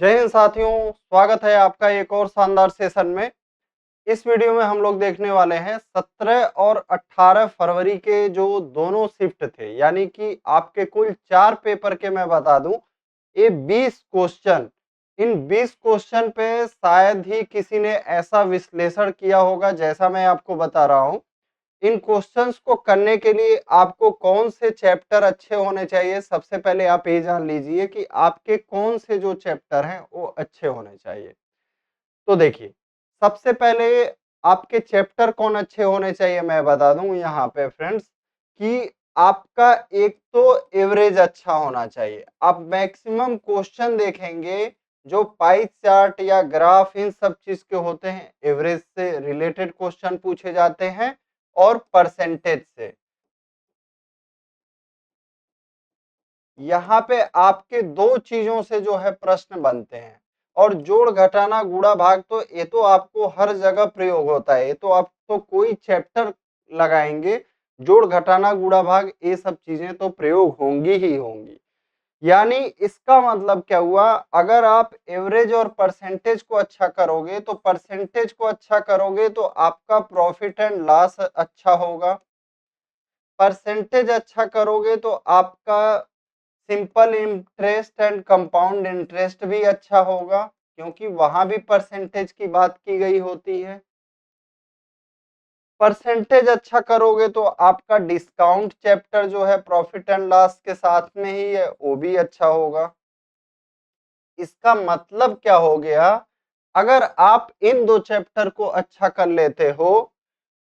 जय हिंद साथियों, स्वागत है आपका एक और शानदार सेशन में। इस वीडियो में हम लोग देखने वाले हैं 17 और 18 फरवरी के जो दोनों शिफ्ट थे, यानी कि आपके कुल 4 पेपर के मैं बता दूं, ये 20 क्वेश्चन। इन 20 क्वेश्चन पे शायद ही किसी ने ऐसा विश्लेषण किया होगा जैसा मैं आपको बता रहा हूं। इन क्वेश्चंस को करने के लिए आपको कौन से चैप्टर अच्छे होने चाहिए, सबसे पहले आप ये जान लीजिए कि आपके कौन से जो चैप्टर हैं वो अच्छे होने चाहिए। तो देखिए, सबसे पहले आपके चैप्टर कौन अच्छे होने चाहिए मैं बता दूं यहाँ पे फ्रेंड्स, कि आपका एक तो एवरेज अच्छा होना चाहिए। आप मैक्सिमम क्वेश्चन देखेंगे जो पाई चार्ट या ग्राफ इन सब चीज के होते हैं, एवरेज से रिलेटेड क्वेश्चन पूछे जाते हैं और परसेंटेज से। यहाँ पे आपके दो चीजों से जो है प्रश्न बनते हैं, और जोड़ घटाना गुणा भाग तो ये तो आपको हर जगह प्रयोग होता है। ये तो आप तो कोई चैप्टर लगाएंगे, जोड़ घटाना गुणा भाग ये सब चीजें तो प्रयोग होंगी ही होंगी। यानी इसका मतलब क्या हुआ, अगर आप एवरेज और परसेंटेज को अच्छा करोगे तो परसेंटेज को अच्छा करोगे तो आपका प्रॉफिट एंड लॉस अच्छा होगा। परसेंटेज अच्छा करोगे तो आपका simple interest and compound interest भी अच्छा होगा, क्योंकि वहां भी परसेंटेज की बात की गई होती है। परसेंटेज अच्छा करोगे तो आपका डिस्काउंट चैप्टर जो है प्रॉफिट एंड लॉस के साथ में ही है, वो भी अच्छा होगा। इसका मतलब क्या हो गया, अगर आप इन दो चैप्टर को अच्छा कर लेते हो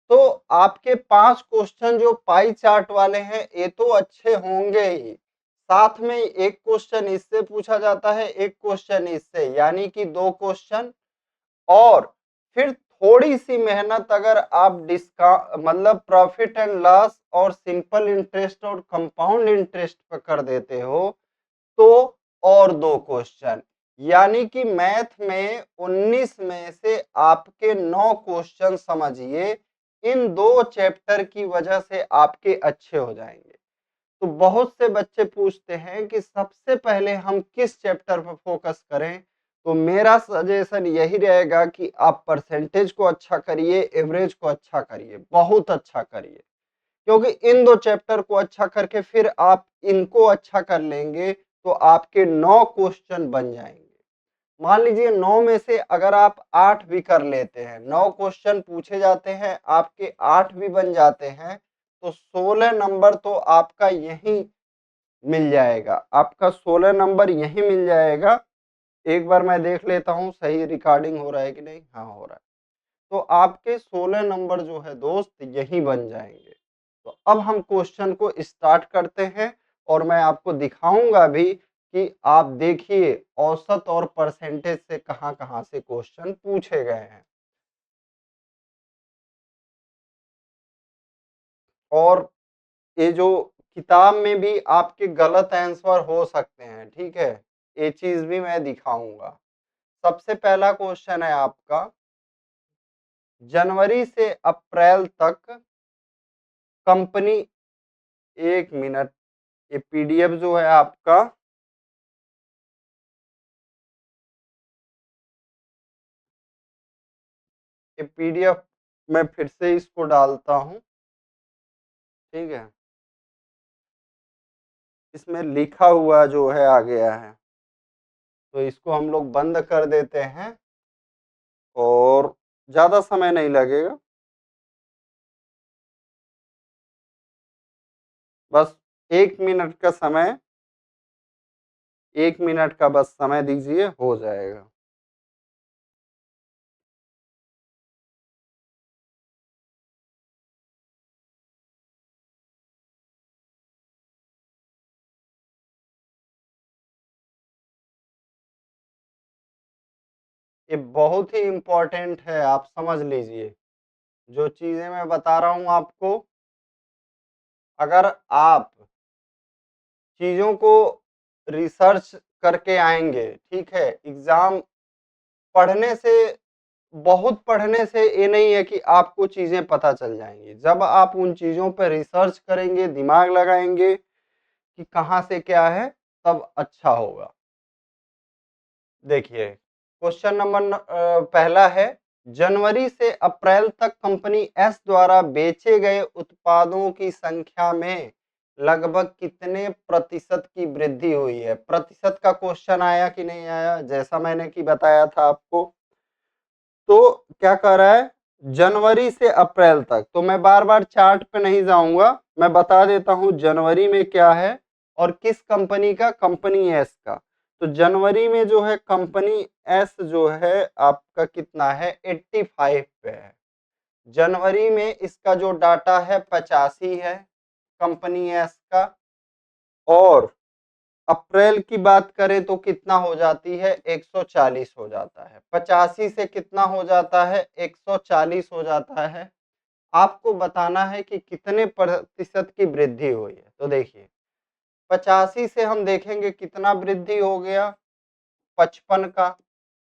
तो आपके 5 क्वेश्चन जो पाई चार्ट वाले हैं ये तो अच्छे होंगे ही, साथ में एक क्वेश्चन इससे पूछा जाता है, एक क्वेश्चन इससे, यानी कि 2 क्वेश्चन। और फिर थोड़ी सी मेहनत अगर आप डिस्काउंट मतलब प्रॉफिट एंड लॉस और सिंपल इंटरेस्ट और कंपाउंड इंटरेस्ट पर कर देते हो तो और 2 क्वेश्चन, यानी कि मैथ में 19 में से आपके 9 क्वेश्चन समझिए इन दो चैप्टर की वजह से आपके अच्छे हो जाएंगे। तो बहुत से बच्चे पूछते हैं कि सबसे पहले हम किस चैप्टर पर फोकस करें, तो मेरा सजेशन यही रहेगा कि आप परसेंटेज को अच्छा करिए, एवरेज को अच्छा करिए, बहुत अच्छा करिए। क्योंकि इन दो चैप्टर को अच्छा करके फिर आप इनको अच्छा कर लेंगे तो आपके 9 क्वेश्चन बन जाएंगे। मान लीजिए 9 में से अगर आप 8 भी कर लेते हैं, 9 क्वेश्चन पूछे जाते हैं, आपके 8 भी बन जाते हैं, तो 16 नंबर तो आपका यही मिल जाएगा, आपका 16 नंबर यही मिल जाएगा। एक बार मैं देख लेता हूँ सही रिकॉर्डिंग हो रहा है कि नहीं। हाँ, हो रहा है। तो आपके 16 नंबर जो है दोस्त यही बन जाएंगे। तो अब हम क्वेश्चन को स्टार्ट करते हैं और मैं आपको दिखाऊंगा भी कि आप देखिए औसत और परसेंटेज से कहां कहां से क्वेश्चन पूछे गए हैं। और ये जो किताब में भी आपके गलत आंसर हो सकते हैं, ठीक है, ये चीज भी मैं दिखाऊंगा। सबसे पहला क्वेश्चन है आपका, जनवरी से अप्रैल तक कंपनी, एक मिनट, ये पीडीएफ जो है आपका, ये पीडीएफ मैं फिर से इसको डालता हूँ, ठीक है। इसमें लिखा हुआ जो है आ गया है, तो इसको हम लोग बंद कर देते हैं और ज्यादा समय नहीं लगेगा, बस 1 मिनट का समय, 1 मिनट का बस समय दीजिए, हो जाएगा। ये बहुत ही इम्पोर्टेंट है, आप समझ लीजिए। जो चीजें मैं बता रहा हूँ आपको, अगर आप चीजों को रिसर्च करके आएंगे, ठीक है, एग्जाम पढ़ने से, बहुत पढ़ने से ये नहीं है कि आपको चीजें पता चल जाएंगी। जब आप उन चीजों पर रिसर्च करेंगे, दिमाग लगाएंगे कि कहाँ से क्या है, तब अच्छा होगा। देखिए क्वेश्चन नंबर पहला है, जनवरी से अप्रैल तक कंपनी एस द्वारा बेचे गए उत्पादों की संख्या में लगभग कितने प्रतिशत की वृद्धि हुई है। प्रतिशत का क्वेश्चन आया कि नहीं आया, जैसा मैंने कि बताया था आपको। तो क्या कह रहा है, जनवरी से अप्रैल तक। तो मैं बार बार चार्ट पे नहीं जाऊंगा, मैं बता देता हूं जनवरी में क्या है और किस कंपनी का, कंपनी एस का। तो जनवरी में जो है कंपनी एस जो है आपका कितना है, 85 पे है। जनवरी में इसका जो डाटा है 85 है कंपनी एस का। और अप्रैल की बात करें तो कितना हो जाती है, 140 हो जाता है। 85 से कितना हो जाता है, 140 हो जाता है। आपको बताना है कि कितने प्रतिशत की वृद्धि हुई है। तो देखिए 85 से हम देखेंगे कितना वृद्धि हो गया, 55 का।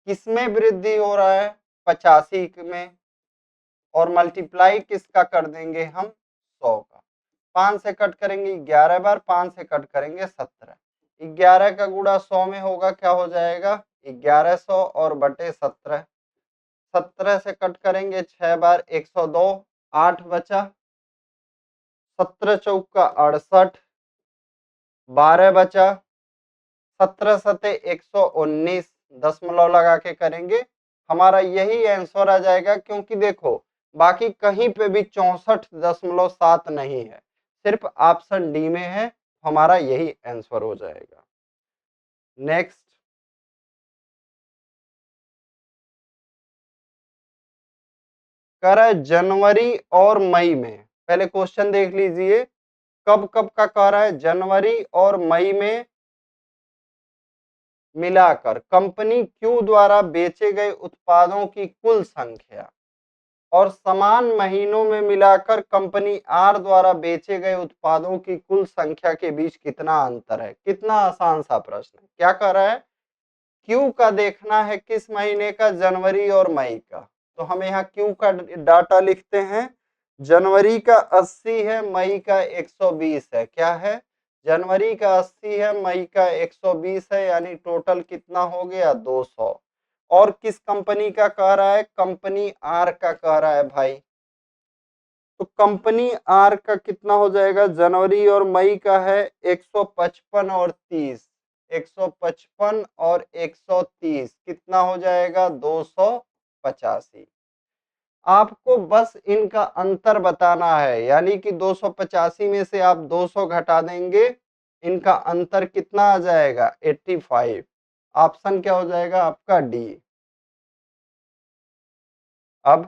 किसमें वृद्धि हो रहा है, 85 में। और मल्टीप्लाई किसका कर देंगे हम, 100 का। 5 से कट करेंगे 11 बार, 5 से कट करेंगे 17। 11 का गुणा 100 में होगा, क्या हो जाएगा, 1100 और बटे 17। 17 से कट करेंगे 6 बार, 102, 8 बचा। 17 चौका 68, 12 बचा। 17 सते 119, दशमलव लगा के करेंगे, हमारा यही आंसर आ जाएगा। क्योंकि देखो बाकी कहीं पे भी 64.7 नहीं है, सिर्फ ऑप्शन डी में है, हमारा यही आंसर हो जाएगा। नेक्स्ट, कह रहा है जनवरी और मई में, पहले क्वेश्चन देख लीजिए, कब कब का कह रहा है, जनवरी और मई में मिलाकर कंपनी क्यू द्वारा बेचे गए उत्पादों की कुल संख्या और समान महीनों में मिलाकर कंपनी आर द्वारा बेचे गए उत्पादों की कुल संख्या के बीच कितना अंतर है। कितना आसान सा प्रश्न है। क्या कह रहा है, क्यू का देखना है किस महीने का, जनवरी और मई का। तो हम यहाँ क्यू का डाटा लिखते हैं। जनवरी का 80 है, मई का 120 है। क्या है, जनवरी का 80 है, मई का 120 है, यानी टोटल कितना हो गया, 200। और किस कंपनी का कह रहा है, कंपनी आर का कह रहा है भाई। तो कंपनी आर का कितना हो जाएगा, जनवरी और मई का है 155 और 30, 155 और 130 कितना हो जाएगा, 285। आपको बस इनका अंतर बताना है, यानी कि 285 में से आप 200 घटा देंगे, इनका अंतर कितना आ जाएगा, 85। ऑप्शन क्या हो जाएगा आपका, डी। अब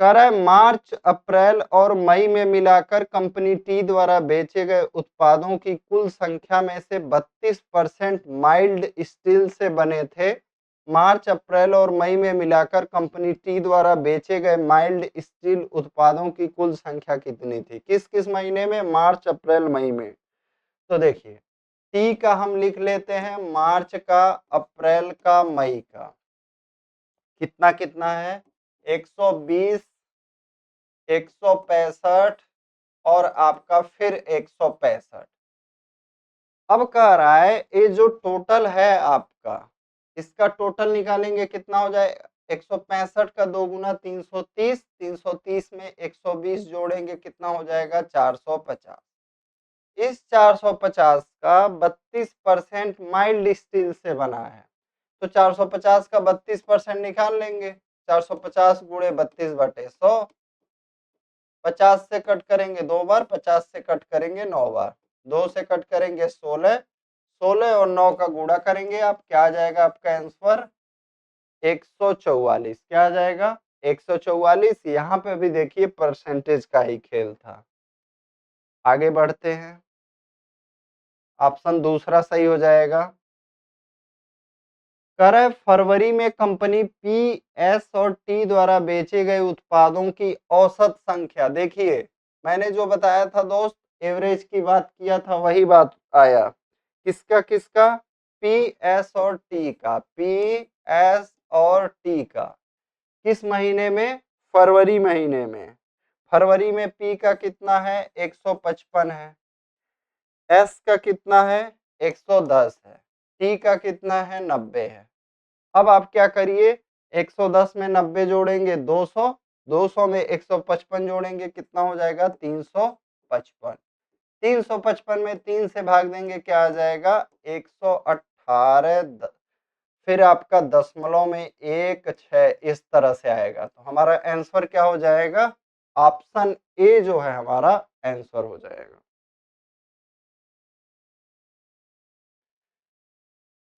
कर है, मार्च अप्रैल और मई में मिलाकर कंपनी टी द्वारा बेचे गए उत्पादों की कुल संख्या में से 32% माइल्ड स्टील से बने थे। मार्च अप्रैल और मई में मिलाकर कंपनी टी द्वारा बेचे गए माइल्ड स्टील उत्पादों की कुल संख्या कितनी थी। किस किस महीने में, मार्च अप्रैल मई में। तो देखिए टी का हम लिख लेते हैं, मार्च का, अप्रैल का, मई का। कितना कितना है, 120, 165 और आपका फिर 165। अब कह रहा है ये जो टोटल है आपका, इसका टोटल निकालेंगे कितना हो जाए, 165 का 2 गुना 330, 330 में 120 जोड़ेंगे कितना हो जाएगा, 450। इस 450 का 32% माइल्ड स्टील से बना है। तो 450 का 32% निकाल लेंगे, 450 गुणे 32 बटे 100। 50 से कट करेंगे 2 बार, 50 से कट करेंगे 9 बार, 2 से कट करेंगे 16, 16 और 9 का गुणा करेंगे आप, क्या आ जाएगा आपका आंसर, 144। क्या आ जाएगा, 144। यहाँ पे भी देखिए परसेंटेज का ही खेल था। आगे बढ़ते हैं, ऑप्शन दूसरा सही हो जाएगा। कर फरवरी में कंपनी पी, एस और टी द्वारा बेचे गए उत्पादों की औसत संख्या। देखिए मैंने जो बताया था दोस्त, एवरेज की बात किया था, वही बात आया। किसका किसका, पी, एस और टी का, पी, एस और टी का। किस महीने में, फरवरी महीने में। फरवरी में पी का कितना है, 155 है। एस का कितना है, 110 है। टी का कितना है 90 है। अब आप क्या करिए 110 में 90 जोड़ेंगे 200, 200 में 155 जोड़ेंगे कितना हो जाएगा 355, 355 में 3 से भाग देंगे क्या आ जाएगा 118, फिर आपका दशमलव में 16 इस तरह से आएगा। तो हमारा आंसर क्या हो जाएगा, ऑप्शन ए जो है हमारा आंसर हो जाएगा।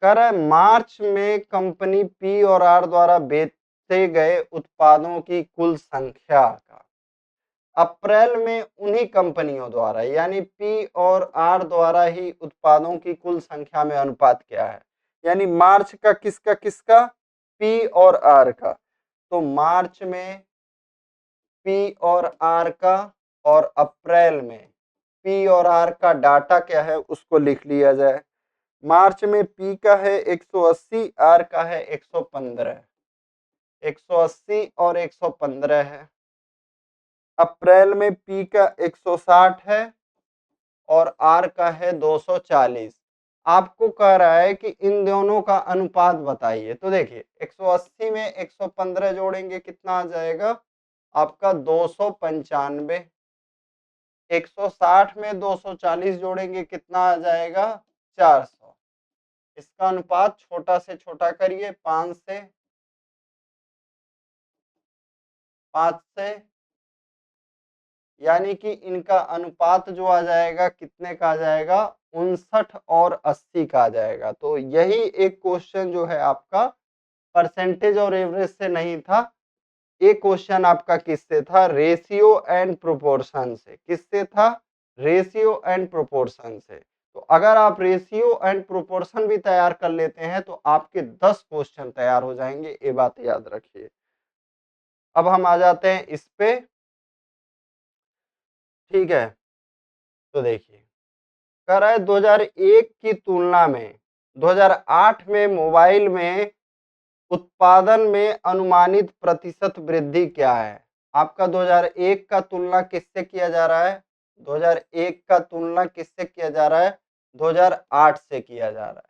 कह रहा है मार्च में कंपनी पी और आर द्वारा बेचे गए उत्पादों की कुल संख्या का अप्रैल में उन्हीं कंपनियों द्वारा यानी पी और आर द्वारा ही उत्पादों की कुल संख्या में अनुपात क्या है, यानी मार्च का किसका किसका, पी और आर का। तो मार्च में पी और आर का और अप्रैल में पी और आर का डाटा क्या है उसको लिख लिया जाए। मार्च में पी का है 180, आर का है 115, 180 और 115 है। अप्रैल में पी का 160 है और आर का है 240। आपको कह रहा है कि इन दोनों का अनुपात बताइए। तो देखिए 180 में 115 जोड़ेंगे कितना आ जाएगा आपका 295, 160 में 240 जोड़ेंगे कितना आ जाएगा 400। इसका अनुपात छोटा से छोटा करिए 5 से, यानी कि इनका अनुपात जो आ जाएगा कितने का आ जाएगा 59 और 80 का आ जाएगा। तो यही एक क्वेश्चन जो है आपका परसेंटेज और एवरेज से नहीं था, एक क्वेश्चन आपका किससे था, रेशियो एंड प्रोपोर्शन से। किससे था, रेशियो एंड प्रोपोर्शन से। तो अगर आप रेशियो एंड प्रोपोर्शन भी तैयार कर लेते हैं तो आपके 10 क्वेश्चन तैयार हो जाएंगे, ये बात याद रखिए। अब हम आ जाते हैं इस पे, ठीक है। तो देखिए कह रहा है 2001 की तुलना में 2008 में मोबाइल में उत्पादन में अनुमानित प्रतिशत वृद्धि क्या है। आपका 2001 का तुलना किससे किया जा रहा है, 2001 का तुलना किससे किया जा रहा है 2008 से किया जा रहा है।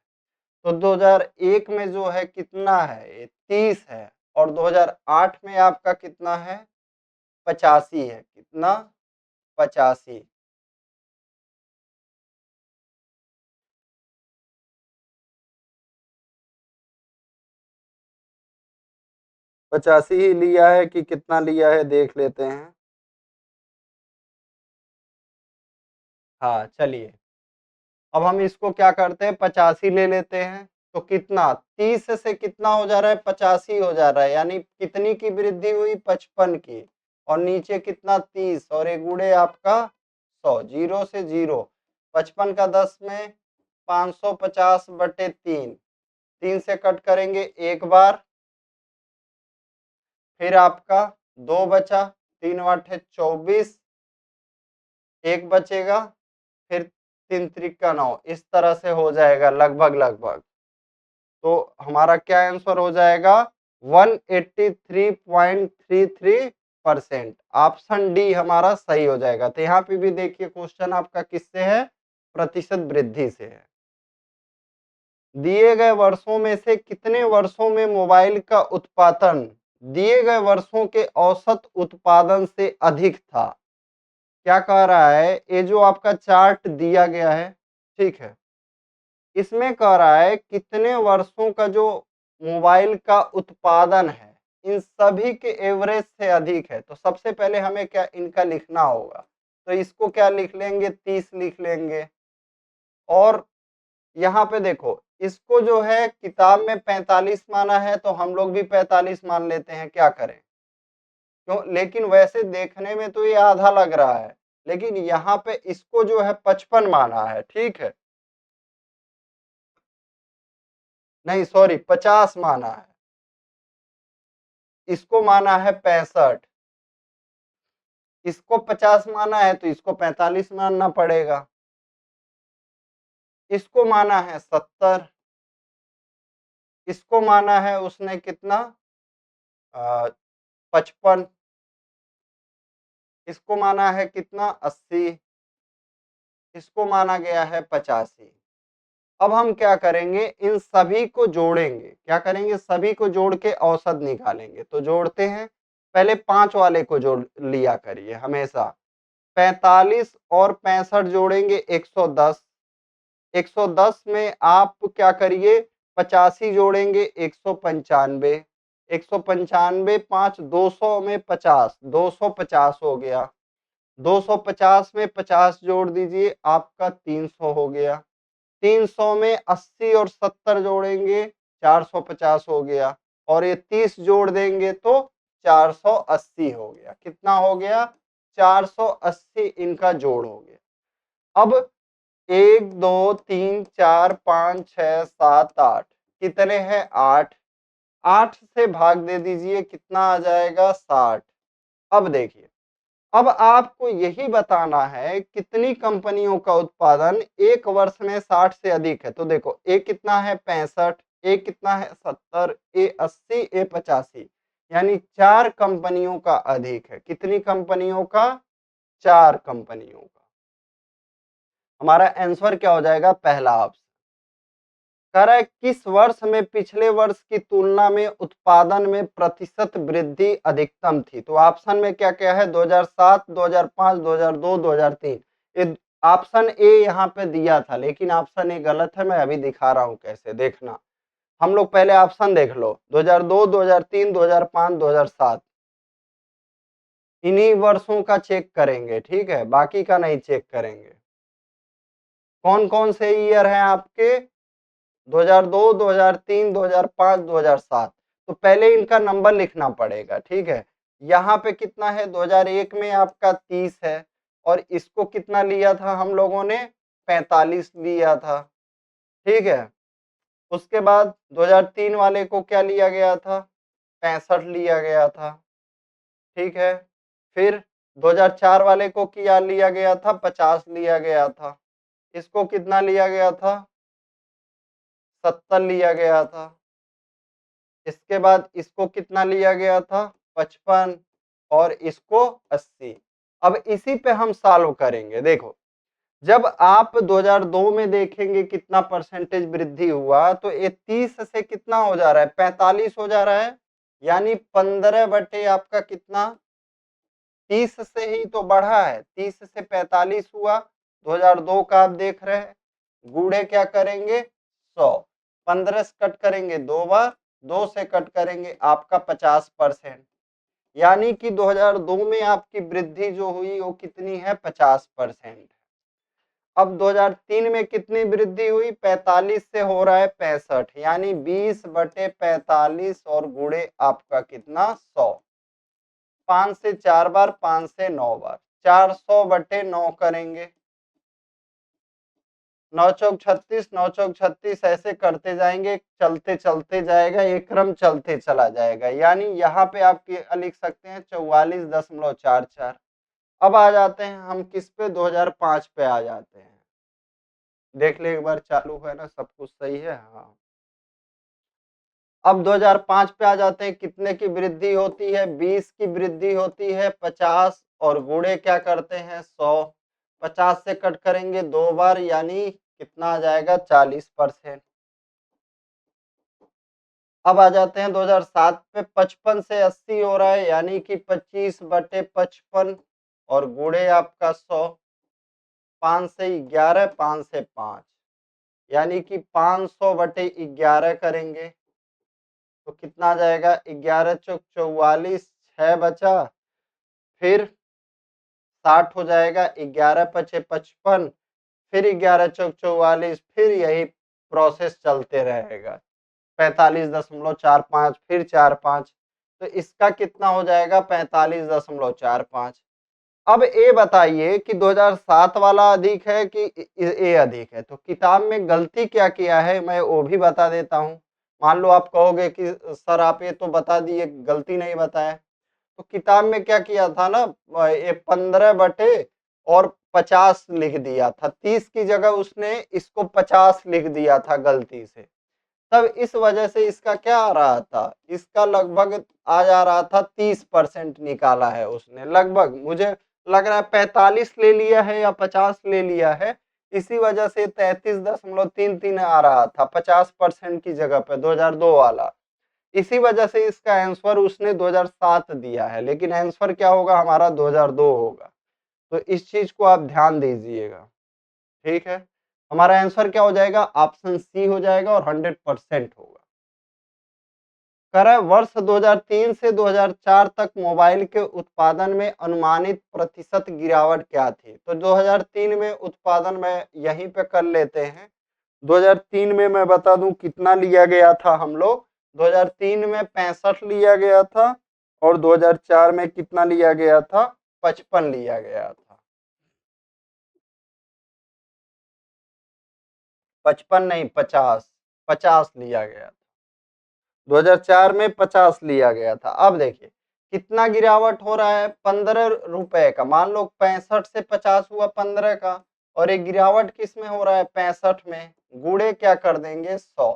तो 2001 में जो है कितना है ये 30 है और 2008 में आपका कितना है 85 है, कितना 85। 85 ही लिया है कि कितना लिया है देख लेते हैं। हाँ चलिए अब हम इसको क्या करते हैं 85 ले लेते हैं। तो कितना 30 से कितना हो जा रहा है 85 हो जा रहा है, यानी कितनी की वृद्धि हुई 55 की, और नीचे कितना 30 और एक गुणे आपका 100, जीरो से जीरो, 55 का 10 में 550 बटे 3, 3 से कट करेंगे एक बार, फिर आपका 2 बचा, 3 आठे 24, एक बचेगा, फिर 3 त्रिका 9, इस तरह से हो जाएगा लगभग लगभग। तो हमारा क्या आंसर हो जाएगा 183.33%, ऑप्शन डी हमारा सही हो जाएगा। तो यहाँ पे भी देखिए क्वेश्चन आपका किससे है, प्रतिशत वृद्धि से है। दिए गए वर्षों में से कितने वर्षों में मोबाइल का उत्पादन दिए गए वर्षों के औसत उत्पादन से अधिक था। क्या कह रहा है, ये जो आपका चार्ट दिया गया है, ठीक है, इसमें कह रहा है कितने वर्षों का जो मोबाइल का उत्पादन है इन सभी के एवरेज से अधिक है। तो सबसे पहले हमें क्या इनका लिखना होगा, तो इसको क्या लिख लेंगे 30 लिख लेंगे। और यहाँ पे देखो इसको जो है किताब में 45 माना है तो हम लोग भी 45 मान लेते हैं, क्या करें क्यों, लेकिन वैसे देखने में तो ये आधा लग रहा है, लेकिन यहाँ पे इसको जो है 55 माना है, ठीक है, नहीं सॉरी 50 माना है, इसको माना है 65, इसको 50 माना है तो इसको 45 मानना पड़ेगा, इसको माना है 70, इसको माना है उसने कितना 55, इसको माना है कितना 80, इसको माना गया है 85। अब हम क्या करेंगे, इन सभी को जोड़ेंगे। क्या करेंगे, सभी को जोड़ के औसत निकालेंगे। तो जोड़ते हैं, पहले 5 वाले को जोड़ लिया करिए हमेशा। 45 और 65 जोड़ेंगे 110। 110 में आप क्या करिए, 85 जोड़ेंगे 195। 195 5 200 में 50, 250 हो गया। 250 में 50 जोड़ दीजिए, आपका 300 हो गया। 300 में 80 और 70 जोड़ेंगे, 450 हो गया। और ये 30 जोड़ देंगे तो 480 हो गया। कितना हो गया, 480 इनका जोड़ हो गया। अब 1 2 3 4 5 6 7 8 कितने हैं, 8। 8 से भाग दे दीजिए, कितना आ जाएगा, 60। अब देखिए, अब आपको यही बताना है कितनी कंपनियों का उत्पादन एक वर्ष में 60 से अधिक है। तो देखो, ए कितना है, 65, ए कितना है, 70, ए 80, ए 85, यानी 4 कंपनियों का अधिक है। कितनी कंपनियों का, 4 कंपनियों का। हमारा आंसर क्या हो जाएगा, पहला ऑप्शन। कह रहा है किस वर्ष में पिछले वर्ष की तुलना में उत्पादन में प्रतिशत वृद्धि अधिकतम थी। तो ऑप्शन में क्या क्या है, 2007, 2005, 2002, 2003। ये ऑप्शन ए यहाँ पे दिया था, लेकिन ऑप्शन ए गलत है। मैं अभी दिखा रहा हूँ कैसे, देखना। हम लोग पहले ऑप्शन देख लो, 2002, 2003, 2005, 2007। इन्हीं वर्षों का चेक करेंगे, ठीक है, बाकी का नहीं चेक करेंगे। कौन कौन से ईयर हैं आपके, 2002, 2003, 2005, 2007। तो पहले इनका नंबर लिखना पड़ेगा, ठीक है। यहाँ पे कितना है, 2001 में आपका 30 है, और इसको कितना लिया था हम लोगों ने, 45 लिया था, ठीक है। उसके बाद 2003 वाले को क्या लिया गया था, 65 लिया गया था, ठीक है। फिर 2004 वाले को क्या लिया गया था, 50 लिया गया था। इसको कितना लिया गया था, 70 लिया गया था। इसके बाद इसको कितना लिया गया था, 55, और इसको 80। अब इसी पे हम सॉल्व करेंगे। देखो, जब आप 2002 में देखेंगे कितना परसेंटेज वृद्धि हुआ, तो ये 30 से कितना हो जा रहा है, 45 हो जा रहा है। यानी 15 बटे आपका कितना, 30 से ही तो बढ़ा है, 30 से 45 हुआ। 2002 का आप देख रहे हैं, गुणे क्या करेंगे, 100। 15 से कट करेंगे 2 बार, 2 से कट करेंगे आपका 50%। यानी कि 2002 में आपकी वृद्धि जो हुई वो कितनी है, 50%। अब 2003 में कितनी वृद्धि हुई, 45 से हो रहा है 65, यानी 20 बटे 45 और गुणे आपका कितना, 100। 5 से 4 बार, 5 से 9 बार, 400 बटे 9 करेंगे। 9 चौक 36, 9 चौक 36, ऐसे करते जाएंगे, चलते चलते जाएगा, एक क्रम चलते चला जाएगा। यानी यहाँ पे आप लिख सकते हैं 44.44। अब आ जाते हैं हम किस पे, 2005 पे आ जाते हैं। देख ले एक बार, चालू है ना, सब कुछ सही है, हाँ। अब 2005 पे आ जाते हैं, कितने की वृद्धि होती है, 20 की वृद्धि होती है, 50 और गुणे क्या करते हैं, 100। 50 से कट करेंगे 2 बार, यानी कितना आ जाएगा, 40%। अब आ जाते हैं 2007 पे, 55 से 80 हो रहा है, यानी कि 25 बटे 55 और गुणे आपका 100। 5 से 11, 5 से 5, यानी कि 500 बटे 11 करेंगे, तो कितना आ जाएगा, 11 चौक 44, 6 बचा। फिर 60 हो जाएगा, 11 पचे 55, फिर 11 चौक 44, फिर यही प्रोसेस चलते रहेगा। 45.45, फिर 45, तो इसका कितना हो जाएगा, 45.45। अब ये बताइए कि 2007 वाला अधिक है कि ये अधिक है। तो किताब में गलती क्या किया है, मैं वो भी बता देता हूँ। मान लो आप कहोगे कि सर आप ये तो बता दिए, गलती नहीं बताया। तो किताब में क्या किया था ना, ये 15 बटे और 50 लिख दिया था, 30 की जगह उसने इसको 50 लिख दिया था गलती से। तब इस वजह से इसका क्या आ रहा था, इसका लगभग आ जा रहा था 30% निकाला है उसने। लगभग मुझे लग रहा है 45 ले लिया है या 50 ले लिया है, इसी वजह से 33.33 आ रहा था 50% की जगह पे 2002 वाला। इसी वजह से इसका आंसर उसने 2007 दिया है, लेकिन आंसर क्या होगा हमारा 2002 होगा। तो इस चीज को आप ध्यान दीजिएगा, ठीक है। हमारा आंसर क्या हो जाएगा, ऑप्शन सी हो जाएगा और 100% होगा। कह रहा है वर्ष 2003 से 2004 तक मोबाइल के उत्पादन में अनुमानित प्रतिशत गिरावट क्या थी। तो 2003 में उत्पादन में यहीं पे कर लेते हैं। 2003 में मैं बता दूं कितना लिया गया था हम लोग। 2003 में 65 लिया गया था और 2004 में कितना लिया गया था, 55 लिया गया था। 55 नहीं 50 लिया गया था। 2004 में 50 लिया गया था। अब देखिए कितना गिरावट हो रहा है, 15 रुपए का। मान लो 65 से 50 हुआ 15 का, और एक गिरावट किस में हो रहा है, 65 में। गुणे क्या कर देंगे 100,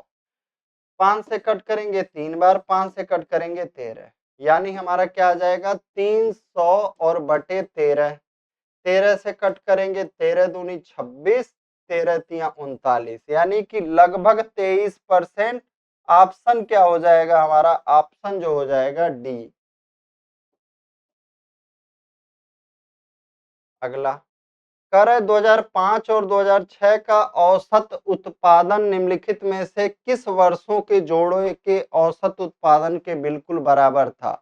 5 से कट करेंगे 3 बार, 5 से कट करेंगे 13, यानी हमारा क्या आ जाएगा 300 और बटे 13। 13 से कट करेंगे 13 दूनी 26, 13 तिया 39, यानी कि लगभग 23%। ऑप्शन क्या हो जाएगा हमारा, ऑप्शन जो हो जाएगा डी। अगला कर 2005 और 2006 का औसत उत्पादन निम्नलिखित में से किस वर्षों के जोड़ों के औसत उत्पादन के बिल्कुल बराबर था।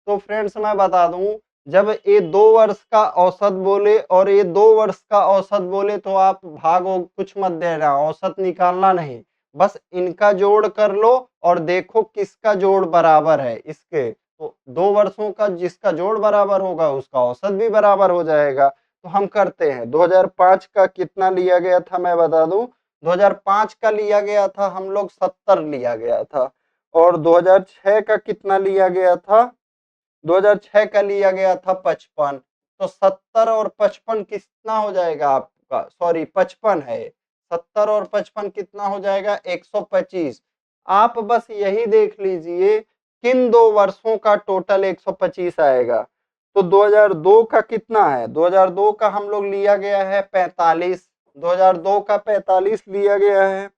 तो फ्रेंड्स मैं बता दूं, जब ये 2 वर्ष का औसत बोले और ये 2 वर्ष का औसत बोले तो आप भागो कुछ मत देना, औसत निकालना नहीं, बस इनका जोड़ कर लो और देखो किसका जोड़ बराबर है इसके। तो 2 वर्षों का जिसका जोड़ बराबर होगा उसका औसत भी बराबर हो जाएगा। तो हम करते हैं 2005 का कितना लिया गया था मैं बता दूं। 2005 का लिया गया था हम लोग 70 लिया गया था, और 2006 का कितना लिया गया था, 2006 का लिया गया था 55। तो 70 और 55 कितना हो जाएगा आपका, सॉरी 55 है, 70 और 55 कितना हो जाएगा 125। आप बस यही देख लीजिए किन 2 वर्षों का टोटल 125 आएगा। तो 2002 का कितना है, 2002 का हम लोग लिया गया है 45, 2002 का 45 लिया गया है।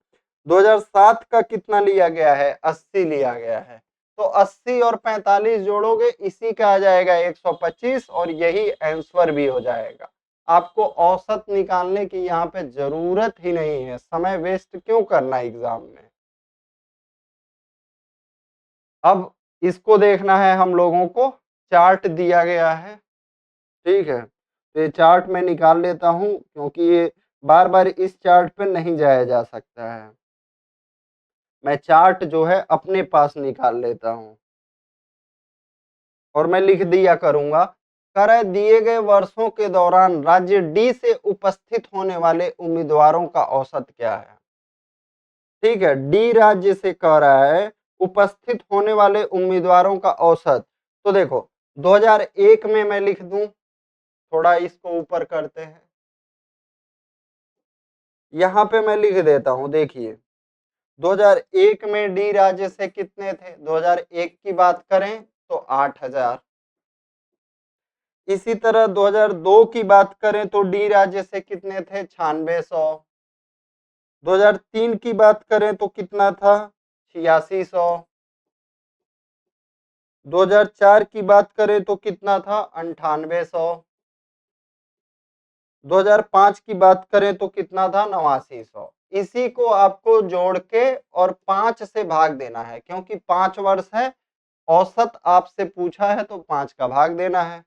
2007 का कितना लिया गया है, 80 लिया गया है। तो 80 और 45 जोड़ोगे इसी का आ जाएगा 125, और यही आंसर भी हो जाएगा। आपको औसत निकालने की यहाँ पे जरूरत ही नहीं है, समय वेस्ट क्यों करना एग्जाम में। अब इसको देखना है हम लोगों को, चार्ट दिया गया है, ठीक है। तो ये चार्ट मैं निकाल लेता हूं क्योंकि ये बार बार इस चार्ट पे नहीं जाया जा सकता है। मैं चार्ट जो है अपने पास निकाल लेता हूं और मैं लिख दिया करूंगा। कर दिए गए वर्षों के दौरान राज्य डी से उपस्थित होने वाले उम्मीदवारों का औसत क्या है। ठीक है, डी राज्य से कह रहा है उपस्थित होने वाले उम्मीदवारों का औसत। तो देखो 2001 में मैं लिख दूं, थोड़ा इसको ऊपर करते हैं, यहां पे मैं लिख देता हूं। देखिए 2001 में डी राज्य से कितने थे, 2001 की बात करें तो 8000। इसी तरह 2002 की बात करें तो डी राज्य से कितने थे, 9600। 2003 की बात करें तो कितना था, 8600। 2004 की बात करें तो कितना था, 9800। 2005 की बात करें तो कितना था, 8900। इसी को आपको जोड़ के और 5 से भाग देना है, क्योंकि 5 वर्ष है, औसत आपसे पूछा है तो 5 का भाग देना है।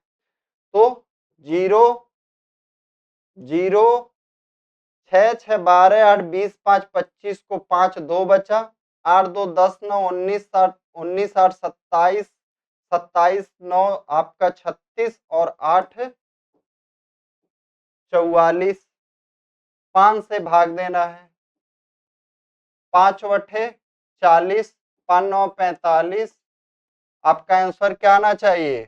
तो 0 0 6 6 12 8 20 5 25 को 5 2 बचा, 8 2 10 9 19 7 19 8 27 27 9 आपका 36 और 8 44। 5 से भाग देना है, 5 बटे 40, 5 9 45। आपका आंसर क्या आना चाहिए,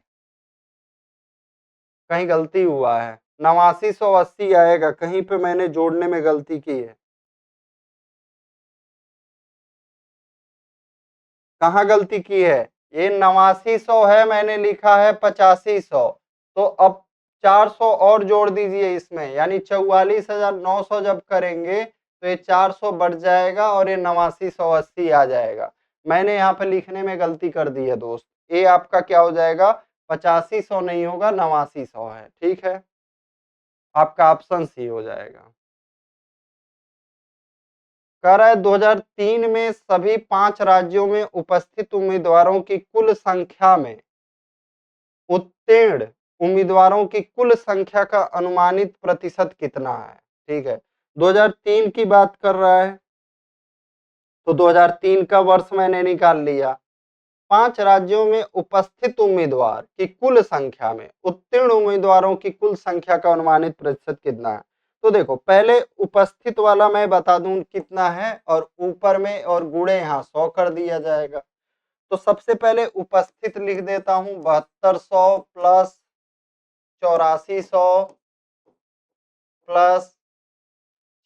कहीं गलती हुआ है, 8980 आएगा, कहीं पे मैंने जोड़ने में गलती की है। कहाँ गलती की है, ये 8900 है, मैंने लिखा है 8500। तो अब 400 और जोड़ दीजिए इसमें, यानी 44,900 जब करेंगे तो ये 400 बढ़ जाएगा और ये 89,180 आ जाएगा। मैंने यहाँ पे लिखने में गलती कर दी है दोस्त, ये आपका क्या हो जाएगा, 8500 नहीं होगा, 8900 है। ठीक है, आपका ऑप्शन सी हो जाएगा। कह रहा है 2003 में सभी 5 राज्यों में उपस्थित उम्मीदवारों की कुल संख्या में उत्तीर्ण उम्मीदवारों की कुल संख्या का अनुमानित प्रतिशत कितना है। ठीक है, 2003 की बात कर रहा है तो 2003 का वर्ष मैंने निकाल लिया। 5 राज्यों में उपस्थित उम्मीदवार की कुल संख्या में उत्तीर्ण उम्मीदवारों की कुल संख्या का अनुमानित प्रतिशत कितना है। तो देखो, पहले उपस्थित वाला मैं बता दूं कितना है, और ऊपर में और गुणे यहाँ 100 कर दिया जाएगा। तो सबसे पहले उपस्थित लिख देता हूं, 7200 प्लस 8400 प्लस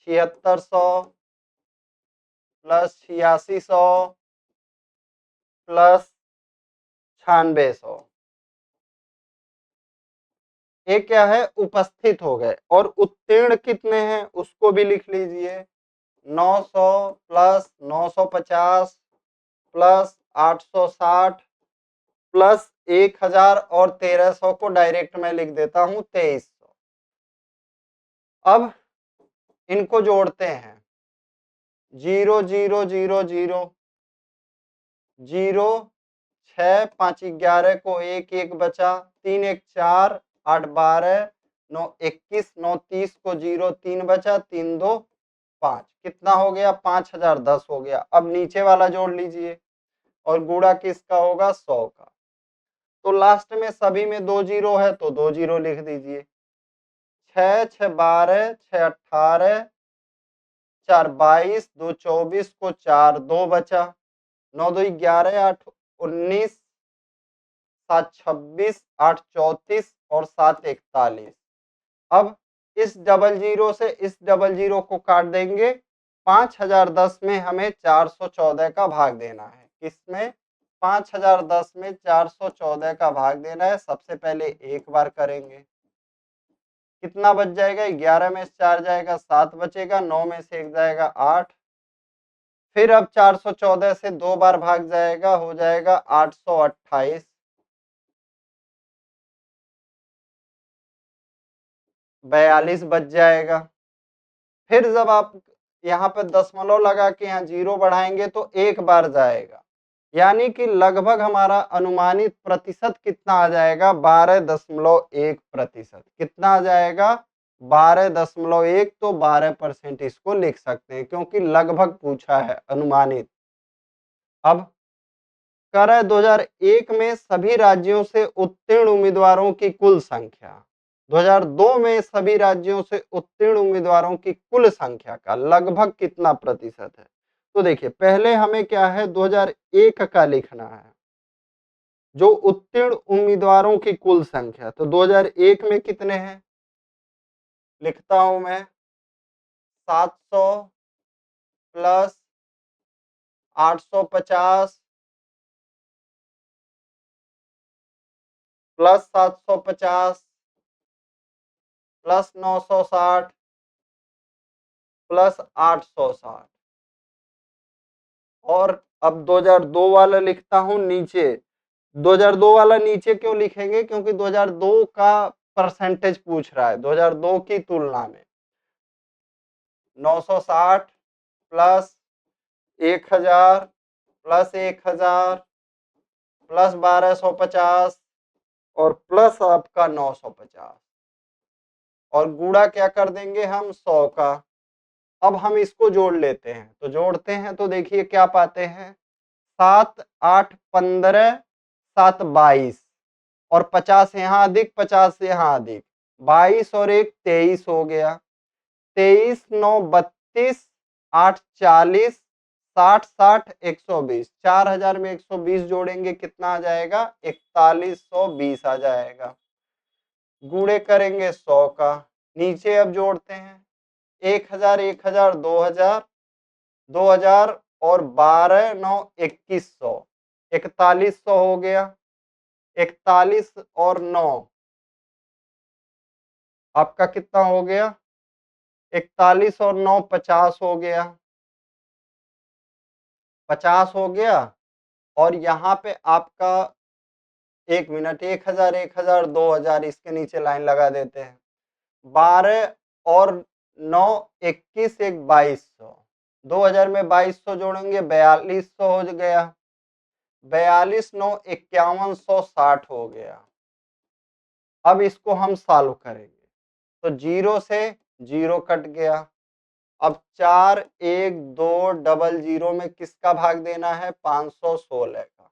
7600 प्लस 8600 प्लस 9600। ये क्या है, उपस्थित हो गए। और उत्तीर्ण कितने हैं उसको भी लिख लीजिए, 900 प्लस 950 प्लस 860 प्लस 1000 और 1300 को डायरेक्ट में लिख देता हूं 2300। अब इनको जोड़ते हैं, 0 0 0 0 0 6 5 11 को 1 1 बचा, 3 1 4 8 12 9 21 9 30 को 0 3 बचा, 3 2 5, कितना हो गया, 5010 हो गया। अब नीचे वाला जोड़ लीजिए और गुणा किसका होगा, 100 का। तो लास्ट में सभी में 2 जीरो है तो 2 जीरो लिख दीजिए। 6 6 12 6 18 4 22 2 24 को 4 2 बचा, 9 2 11 8 19 7 26 8 34 और 7 41। अब इस डबल जीरो से इस डबल जीरो को काट देंगे। 5010 में हमें 414 का भाग देना है। किसमें, 5010 में 414 का भाग देना है। सबसे पहले एक बार करेंगे, कितना बच जाएगा, 11 में से 4 जाएगा 7 बचेगा, 9 में से 1 जाएगा 8। फिर अब 414 से 2 बार भाग जाएगा, हो जाएगा 828। 42 बच जाएगा। फिर जब आप यहाँ पे दशमलव लगा के यहाँ जीरो बढ़ाएंगे तो एक बार जाएगा, यानी कि लगभग हमारा अनुमानित प्रतिशत कितना आ जाएगा, 12.1%। कितना आ जाएगा, 12.1। तो 12% इसको लिख सकते हैं क्योंकि लगभग पूछा है, अनुमानित। अब कह रहा है 2001 में सभी राज्यों से उत्तीर्ण उम्मीदवारों की कुल संख्या, 2002 में सभी राज्यों से उत्तीर्ण उम्मीदवारों की कुल संख्या का लगभग कितना प्रतिशत है। तो देखिए, पहले हमें क्या है, 2001 का लिखना है, जो उत्तीर्ण उम्मीदवारों की कुल संख्या। तो 2001 में कितने हैं, लिखता हूं मैं, 700 प्लस 850 प्लस 750 प्लस 960 प्लस 860। और अब 2002 वाला लिखता हूं नीचे। 2002 वाला नीचे क्यों लिखेंगे, क्योंकि 2002 का परसेंटेज पूछ रहा है, 2002 की तुलना में। 960 प्लस 1000 प्लस 1000 प्लस 1250 और प्लस आपका 950 और गुणा क्या कर देंगे हम, 100 का। अब हम इसको जोड़ लेते हैं, तो जोड़ते हैं तो देखिए क्या पाते हैं, 7 8 15 7 22 और 50 यहाँ अधिक 50 यहाँ अधिक, 22 और 1 23 हो गया। 23 9 32 8 40 60 60 120, 4000 में 120 जोड़ेंगे कितना आ जाएगा, 4120 आ जाएगा। गुणे करेंगे 100 का, नीचे अब जोड़ते हैं, 1000 1000 2000 2000 और 12 9 2100, 4100 हो गया। 41 और 9 आपका कितना हो गया 41 और 9 50 हो गया, 50 हो गया। और यहाँ पे आपका 1 मिनट 1000 2000 इसके नीचे लाइन लगा देते हैं। 12 और 9 21 एक 2200, 2000 में 2200 जोड़ेंगे 4200 हो गया, 42 9 5160 हो गया। अब इसको हम सॉल्व करेंगे तो 0 से 0 कट गया। अब 4 1 2 डबल 0 में किसका भाग देना है 516 का,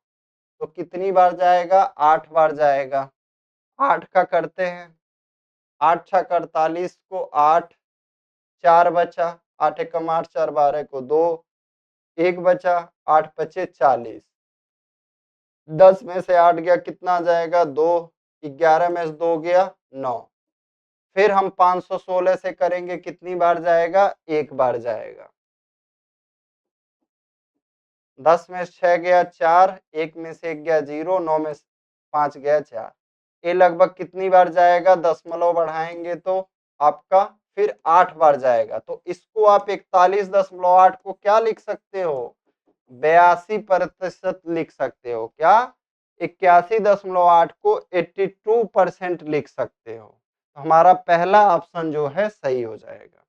तो कितनी बार जाएगा 8 बार जाएगा। 8 का करते हैं, 8 छक 48 को 8, 4 बचा, 8 एकम 8 4 12 को 2, 1 बचा, 8 पचे 40, 10 में से 8 गया कितना जाएगा 2, 11 में से 2 गया 9। फिर हम 516 से करेंगे कितनी बार जाएगा 1 बार जाएगा। 10 में से 6 गया 4, 1 में से 1 गया 0, 9 में से 5 गया 4। ये लगभग कितनी बार जाएगा, दशमलव बढ़ाएंगे तो आपका फिर 8 बार जाएगा। तो इसको आप 41.8 को क्या लिख सकते हो 82% लिख सकते हो। क्या 81.8 को 82% लिख सकते हो। तो हमारा पहला ऑप्शन जो है सही हो जाएगा।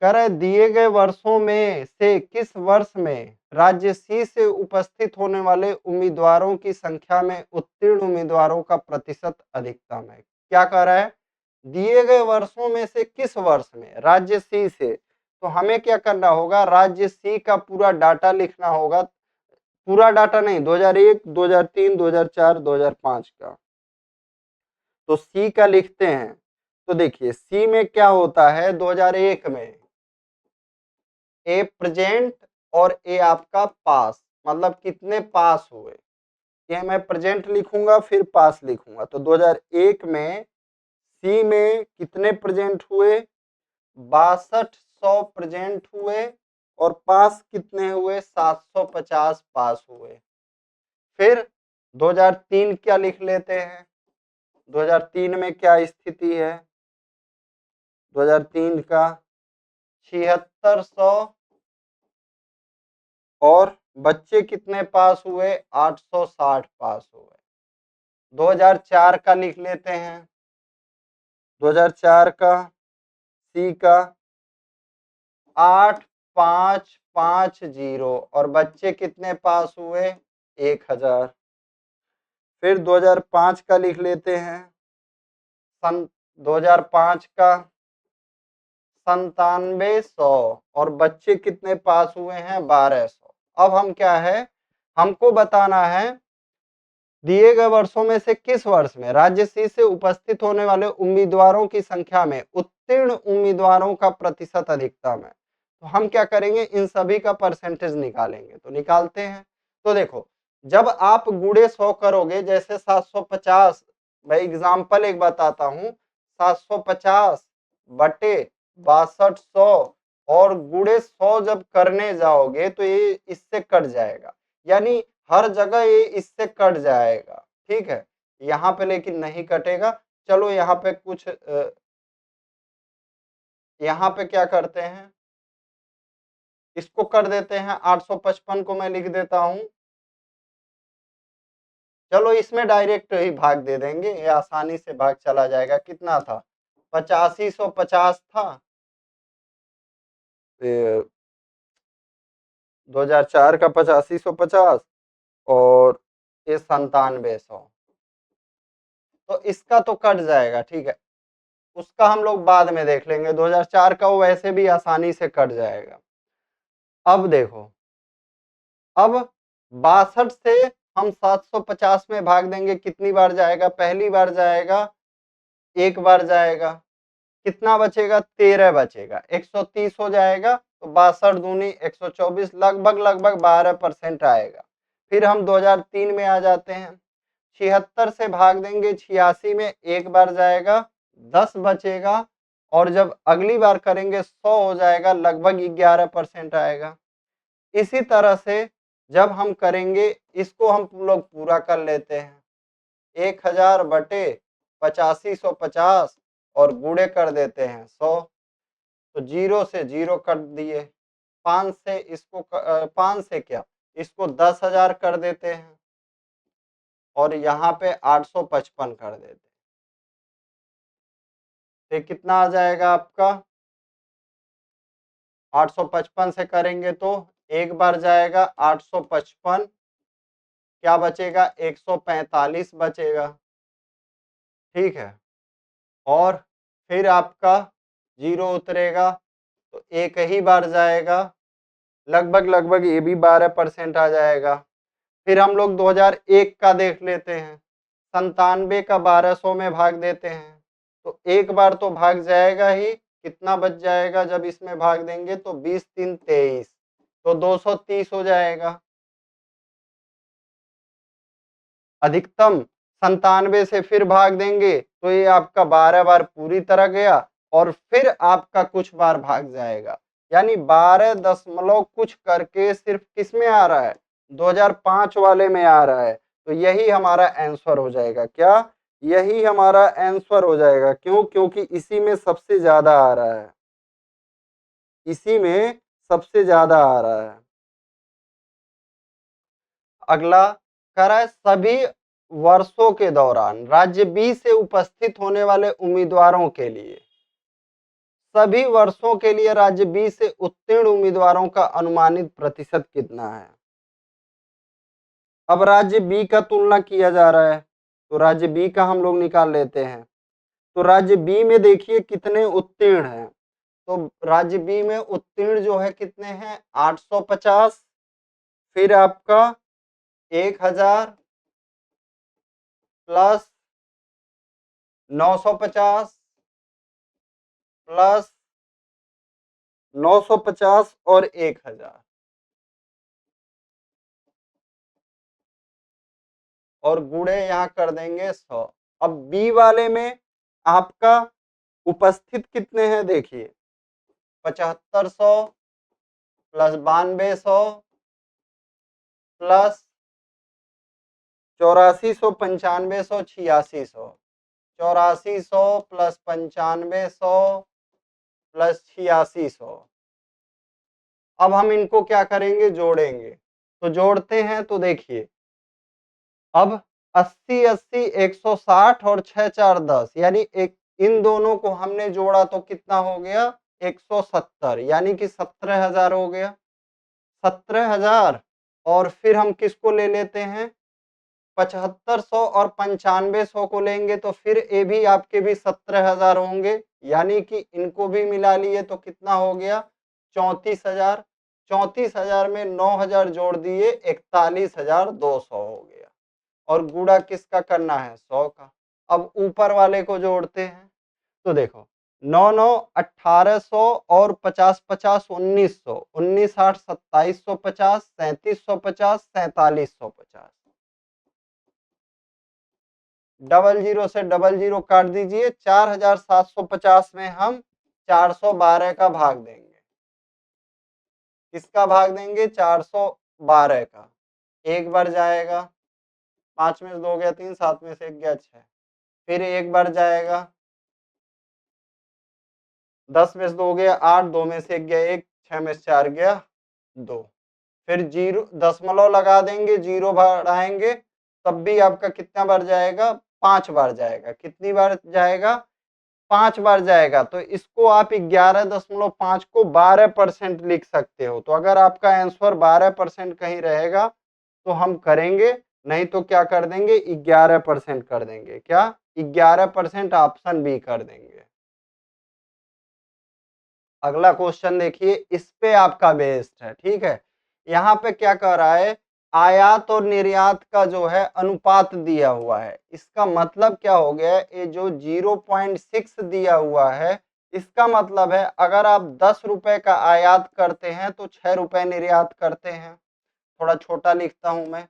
कह रहे दिए गए वर्षों में से किस वर्ष में राज्य सी से उपस्थित होने वाले उम्मीदवारों की संख्या में उत्तीर्ण उम्मीदवारों का प्रतिशत अधिकतम है। क्या कह रहा है दिए गए वर्षों में से किस वर्ष में राज्य सी से, तो हमें क्या करना होगा राज्य सी का पूरा डाटा लिखना होगा। पूरा डाटा नहीं 2001 2003 2004 2005 का, तो सी का लिखते हैं। तो देखिए सी में क्या होता है 2001 में ए प्रेजेंट और ए आपका पास, मतलब कितने पास हुए। ये मैं प्रेजेंट लिखूंगा फिर पास लिखूंगा। तो 2001 में सी में कितने प्रेजेंट हुए 6200 प्रेजेंट हुए और पास कितने हुए 750 पास हुए। फिर 2003 क्या लिख लेते हैं, 2003 में क्या स्थिति है 2003 का 7600 और बच्चे कितने पास हुए 860 पास हुए। 2004 का लिख लेते हैं, 2004 का सी का 8550 और बच्चे कितने पास हुए 1000। फिर 2005 का लिख लेते हैं, 2005 का 9700 और बच्चे कितने पास हुए हैं 1200। अब हम क्या है हमको बताना है दिए गए वर्षों में से किस वर्ष में राज्य सी से उपस्थित होने वाले उम्मीदवारों की संख्या में उत्तीर्ण उम्मीदवारों का प्रतिशत अधिकतम है। तो हम क्या करेंगे इन सभी का परसेंटेज निकालेंगे। तो निकालते हैं। तो देखो जब आप गुणे 100 करोगे जैसे 750, मैं एग्जाम्पल एक बताता हूँ 750 बटे 6200 और गुणे 100 जब करने जाओगे तो ये इससे कट जाएगा, यानी हर जगह ये इससे कट जाएगा। ठीक है यहाँ पे लेकिन नहीं कटेगा। चलो यहाँ पे कुछ यहाँ पे क्या करते हैं इसको कर देते हैं 855 को मैं लिख देता हूं। चलो इसमें डायरेक्ट ही भाग दे देंगे, ये आसानी से भाग चला जाएगा। कितना था 8550 था, 2004 का 8550 और ये 9700, तो इसका तो कट जाएगा। ठीक है उसका हम लोग बाद में देख लेंगे, 2004 का वो वैसे भी आसानी से कट जाएगा। अब देखो अब 62 से हम 750 में भाग देंगे कितनी बार जाएगा, पहली बार जाएगा 1 बार जाएगा, कितना बचेगा 13 बचेगा, 130 हो जाएगा। तो 62 दूनी 124 लगभग लगभग 12% आएगा। फिर हम 2003 में आ जाते हैं, 76 से भाग देंगे 86 में 1 बार जाएगा 10 बचेगा और जब अगली बार करेंगे 100 हो जाएगा लगभग 11% आएगा। इसी तरह से जब हम करेंगे इसको हम लोग पूरा कर लेते हैं 1000 बटे 8550 और गुणे कर देते हैं 100, तो 0 से 0 कर दिए। 5 से इसको 5 से क्या, इसको 10,000 कर देते हैं और यहाँ पे 855 कर देते हैं। तो कितना आ जाएगा आपका, 855 से करेंगे तो एक बार जाएगा 855, क्या बचेगा 145 बचेगा, ठीक है। और फिर आपका 0 उतरेगा तो एक ही बार जाएगा, लगभग ये भी 12% आ जाएगा। फिर हम लोग 2001 का देख लेते हैं, 97 का 1200 में भाग देते हैं तो एक बार तो भाग जाएगा ही, कितना बच जाएगा जब इसमें भाग देंगे तो 20 3 23, तो 230 हो जाएगा। अधिकतम 97 से फिर भाग देंगे तो ये आपका 12 बार पूरी तरह गया और फिर आपका कुछ बार भाग जाएगा, यानी 12 दशमलव कुछ करके सिर्फ किस में आ रहा है, 2005 वाले में आ रहा है। तो यही हमारा आंसर हो जाएगा, क्या, यही हमारा आंसर हो जाएगा। क्यों, क्योंकि इसी में सबसे ज्यादा आ रहा है, इसी में सबसे ज्यादा आ रहा है। अगला कह रहा है सभी वर्षों के दौरान राज्य बी से उपस्थित होने वाले उम्मीदवारों के लिए, सभी वर्षों के लिए राज्य बी से उत्तीर्ण उम्मीदवारों का अनुमानित प्रतिशत कितना है। अब राज्य बी का तुलना किया जा रहा है तो राज्य बी का हम लोग निकाल लेते हैं। तो राज्य बी में देखिए कितने उत्तीर्ण हैं, तो राज्य बी में उत्तीर्ण जो है कितने हैं 850, फिर आपका 1000 प्लस 950 प्लस 950 और 1000 और गुणे यहाँ कर देंगे 100। अब बी वाले में आपका उपस्थित कितने हैं देखिए, 7500 प्लस 9200 प्लस 8400 9500 8600, 8400 प्लस 9500 प्लस 8600। अब हम इनको क्या करेंगे, जोड़ेंगे। तो जोड़ते हैं तो देखिए अब 80 80 160 और 6 4 10, यानी एक इन दोनों को हमने जोड़ा तो कितना हो गया 170, यानी कि 17,000 हो गया, 17,000। और फिर हम किसको ले लेते हैं 7500 और 9500 को लेंगे तो फिर ये भी आपके भी 17,000 होंगे, यानी कि इनको भी मिला लिए तो कितना हो गया 34,000। 34,000 में 9,000 जोड़ दिए 41,200 हो गया और गुणा किसका करना है 100 का। अब ऊपर वाले को जोड़ते हैं तो देखो 9 9 1800 और 50 50 1900, 19 8 2750 3750 4750, डबल जीरो से डबल जीरो काट दीजिए, 4750 में हम 412 का भाग देंगे, किसका भाग देंगे 412 का, एक बार जाएगा 5 में से 2 गया 3, 7 में से 1 गया 6, फिर एक बार जाएगा 10 में से 2 गया 8, 2 में से 1 गया 1, 6 में से 4 गया 2, फिर जीरो दशमलव लगा देंगे, जीरो बढ़ाएंगे तब भी आपका कितना बार जाएगा 5 बार जाएगा, कितनी बार जाएगा 5 बार जाएगा। तो इसको आप 11.5 को 12% लिख सकते हो। तो अगर आपका आंसर 12% कहीं रहेगा तो हम करेंगे, नहीं तो क्या कर देंगे 11% कर देंगे, क्या 11% ऑप्शन बी कर देंगे। अगला क्वेश्चन देखिए, इस पे आपका बेस्ड है, ठीक है। यहाँ पे क्या कह रहा है, आयात और निर्यात का जो है अनुपात दिया हुआ है। इसका मतलब क्या हो गया, ये जो 0.6 दिया हुआ है, इसका मतलब है अगर आप 10 रुपए का आयात करते हैं तो 6 रुपए निर्यात करते हैं। थोड़ा छोटा लिखता हूं मैं,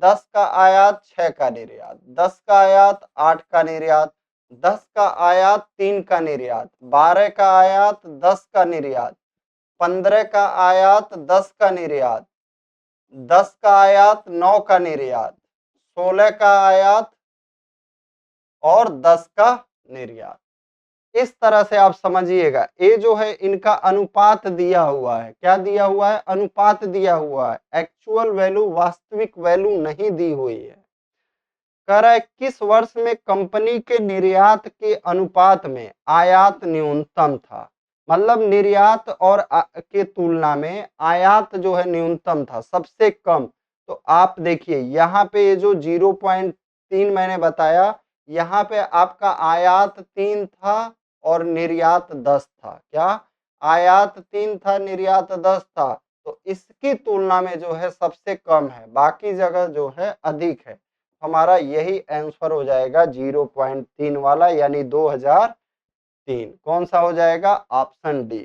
10 का आयात 6 का निर्यात, 10 का आयात 8 का निर्यात, 10 का आयात 3 का निर्यात, 12 का आयात 10 का निर्यात, 15 का आयात 10 का निर्यात, 10 का आयात 9 का निर्यात, 16 का आयात और 10 का निर्यात। इस तरह से आप समझिएगा, ये जो है इनका अनुपात दिया हुआ है। क्या दिया हुआ है? अनुपात दिया हुआ है। एक्चुअल वैल्यू, वास्तविक वैल्यू नहीं दी हुई है। कह रहा है किस वर्ष में कंपनी के निर्यात के अनुपात में आयात न्यूनतम था। मतलब निर्यात और के तुलना में आयात जो है न्यूनतम था, सबसे कम। तो आप देखिए यहाँ पे ये जो 0.3 मैंने बताया, यहाँ पे आपका आयात 3 था और निर्यात 10 था। क्या? आयात 3 था, निर्यात 10 था। तो इसकी तुलना में जो है सबसे कम है, बाकी जगह जो है अधिक है। हमारा यही आंसर हो जाएगा 0.3 वाला, यानी 2003। कौन सा हो जाएगा? Option D.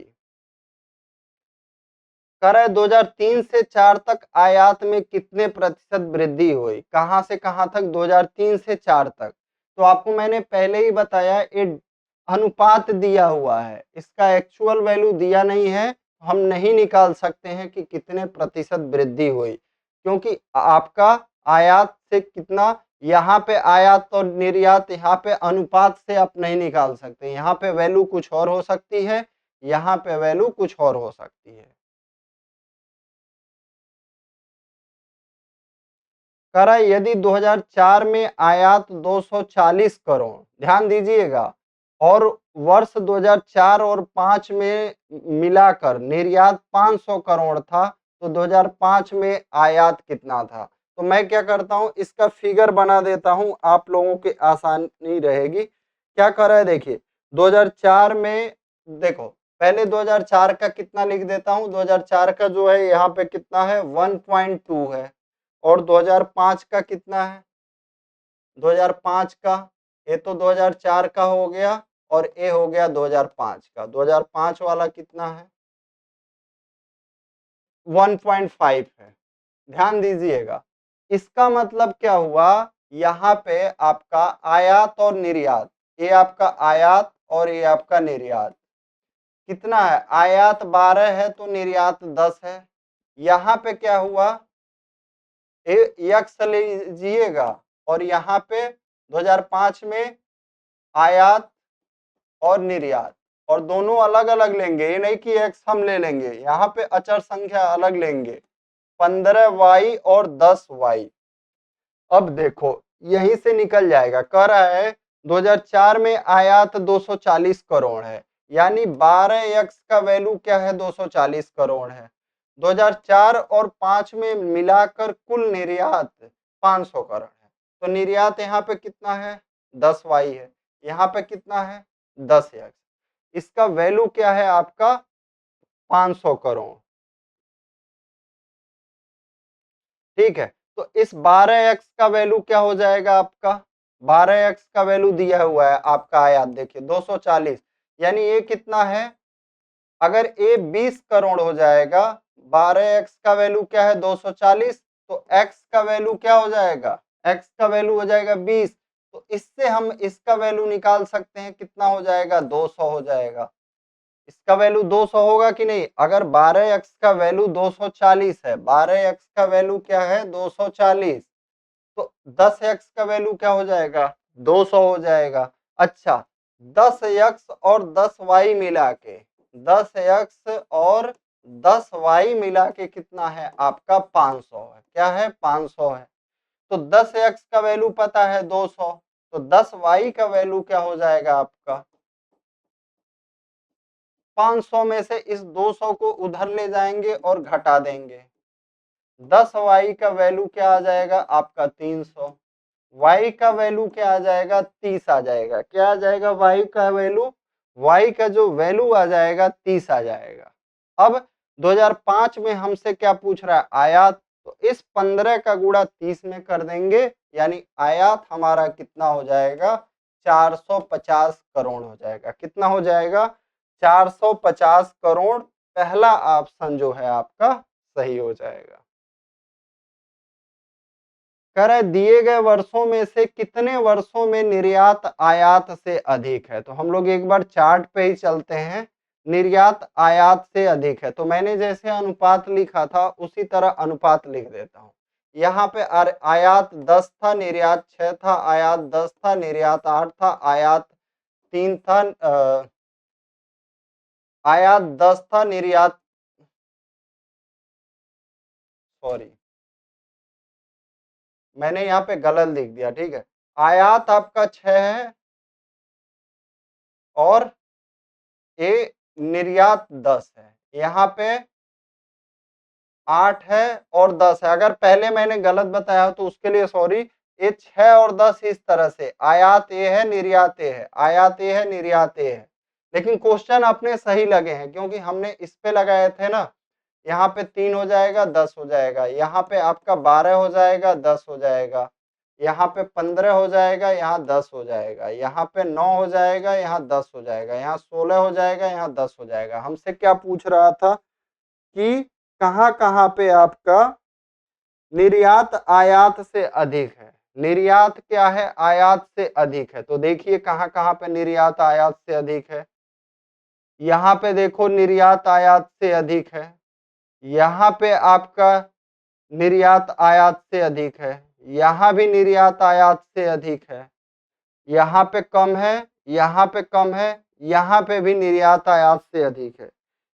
कह रहा है 2003 से 4 तक आयात में कितने प्रतिशत वृद्धि हुई। कहां से कहां तक? 2003 से 4 तक। तो आपको मैंने पहले ही बताया, ये अनुपात दिया हुआ है, इसका एक्चुअल वैल्यू दिया नहीं है। हम नहीं निकाल सकते हैं कि कितने प्रतिशत वृद्धि हुई, क्योंकि आपका आयात से कितना, यहाँ पे आयात और निर्यात, यहाँ पे अनुपात से आप नहीं निकाल सकते। यहाँ पे वैल्यू कुछ और हो सकती है, यहाँ पे वैल्यू कुछ और हो सकती है। कह रहा है यदि 2004 में आयात 240 करोड़, ध्यान दीजिएगा, और वर्ष 2004 और 5 में मिलाकर निर्यात 500 करोड़ था, तो 2005 में आयात कितना था। तो मैं क्या करता हूं, इसका फिगर बना देता हूं, आप लोगों की आसानी रहेगी। क्या कर रहा है देखिए, 2004 में देखो, पहले 2004 का कितना लिख देता हूं। 2004 का जो है यहाँ पे कितना है? 1.2 है। और 2005 का कितना है? 2005 का, ये तो 2004 का हो गया और ये हो गया 2005 का। 2005 वाला कितना है? 1.5 है। ध्यान दीजिएगा, इसका मतलब क्या हुआ, यहाँ पे आपका आयात और निर्यात, ये आपका आयात और ये आपका निर्यात कितना है? आयात 12 है तो निर्यात 10 है। यहाँ पे क्या हुआ, यक्स लीजिएगा, और यहाँ पे 2005 में आयात और निर्यात, और दोनों अलग अलग लेंगे, ये नहीं कि एक्स हम ले लेंगे, यहाँ पे अचर संख्या अलग लेंगे, 15y और 10y। अब देखो यहीं से निकल जाएगा। कह रहा है 2004 में आयात 240 करोड़ है, यानी 12x का वैल्यू क्या है? 240 करोड़ है। 2004 और 5 में मिलाकर कुल निर्यात 500 करोड़ है। तो निर्यात यहाँ पे कितना है? 10y है। यहाँ पे कितना है? 10x। इसका वैल्यू क्या है आपका? 500 करोड़। ठीक है, तो इस 12x का वैल्यू क्या हो जाएगा आपका? 12x का वैल्यू दिया हुआ है आपका आयात, देखिए 240, यानी ये कितना है? अगर ये 20 करोड़ हो जाएगा, 12x का वैल्यू क्या है? 240, तो x का वैल्यू क्या हो जाएगा? x का वैल्यू हो जाएगा 20। तो इससे हम इसका वैल्यू निकाल सकते हैं, कितना हो जाएगा? 200 हो जाएगा। इसका वैल्यू 200 होगा कि नहीं? अगर 12x का वैल्यू 240 है, 12x का वैल्यू क्या है? 240, तो 10x का वैल्यू क्या हो जाएगा? 200 हो जाएगा। अच्छा, 10x और 10y मिला के, 10x और 10y मिला के कितना है आपका? 500 है। क्या है? 500 है। तो 10x का वैल्यू पता है 200, तो 10y का वैल्यू क्या हो जाएगा आपका? 500 में से इस 200 को उधर ले जाएंगे और घटा देंगे। 10y का वैल्यू क्या आ जाएगा आपका? 300। y का वैल्यू क्या आ जाएगा? 30 आ जाएगा। क्या आ जाएगा y का वैल्यू? y का जो वैल्यू आ जाएगा 30 आ जाएगा। अब 2005 में हमसे क्या पूछ रहा है? आयात। तो इस 15 का गुणा 30 में कर देंगे, यानी आयात हमारा कितना हो जाएगा? 450 करोड़ हो जाएगा। कितना हो जाएगा? 450 करोड़। पहला ऑप्शन जो है आपका सही हो जाएगा। कह रहे दिए गए वर्षों में से कितने वर्षों में निर्यात आयात से अधिक है। तो हम लोग एक बार चार्ट पे ही चलते हैं। निर्यात आयात से अधिक है, तो मैंने जैसे अनुपात लिखा था उसी तरह अनुपात लिख देता हूं। यहाँ पे आयात 10 था, निर्यात 6 था, आयात 10 था, निर्यात 8 था, आयात 3 था, आयात 10 था, निर्यात, सॉरी मैंने यहाँ पे गलत लिख दिया, ठीक है। आयात आपका 6 है और ये निर्यात 10 है, यहाँ पे 8 है और 10 है। अगर पहले मैंने गलत बताया तो उसके लिए सॉरी। ये 6 और 10 इस तरह से, आयात ए है, निर्यात ए है, आयात ए है, निर्यात ए है। लेकिन क्वेश्चन अपने सही लगे हैं क्योंकि हमने इस पे लगाए थे ना। यहाँ पे 3 हो जाएगा, 10 हो जाएगा, यहाँ पे आपका 12 हो जाएगा, 10 हो जाएगा, यहाँ पे 15 हो जाएगा, यहाँ 10 हो जाएगा, यहाँ पे 9 हो जाएगा, यहाँ 10 हो जाएगा, यहाँ 16 हो जाएगा, यहाँ 10 हो जाएगा। हमसे क्या पूछ रहा था कि कहाँ कहाँ पे आपका निर्यात आयात से अधिक है। निर्यात क्या है, आयात से अधिक है। तो देखिए कहाँ कहाँ पे निर्यात आयात से अधिक है। यहाँ पे देखो निर्यात आयात से अधिक है, यहाँ पे आपका निर्यात आयात से अधिक है, यहाँ भी निर्यात आयात से अधिक है, यहाँ पे कम है, यहाँ पे कम है, यहाँ पे भी निर्यात आयात से अधिक है।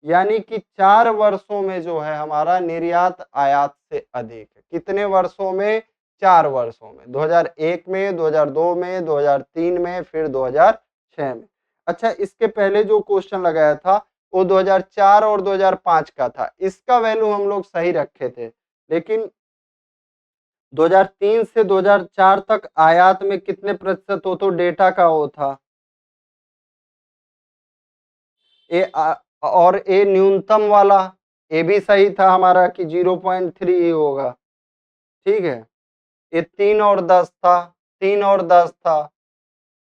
यानी कि 4 वर्षों में जो है हमारा निर्यात आयात से अधिक है। कितने वर्षों में, 4 वर्षों में, 2001 में, 2002 में, 2003 में, फिर 2006 में। अच्छा, इसके पहले जो क्वेश्चन लगाया था वो 2004 और 2005 का था। इसका वैल्यू हम लोग सही रखे थे, लेकिन 2003 से 2004 तक आयात में कितने प्रतिशत हो, तो डेटा का वो था और ए न्यूनतम वाला, ए भी सही था हमारा कि 0.3 ही होगा, ठीक है। ये 3 और 10 था, 3 और 10 था,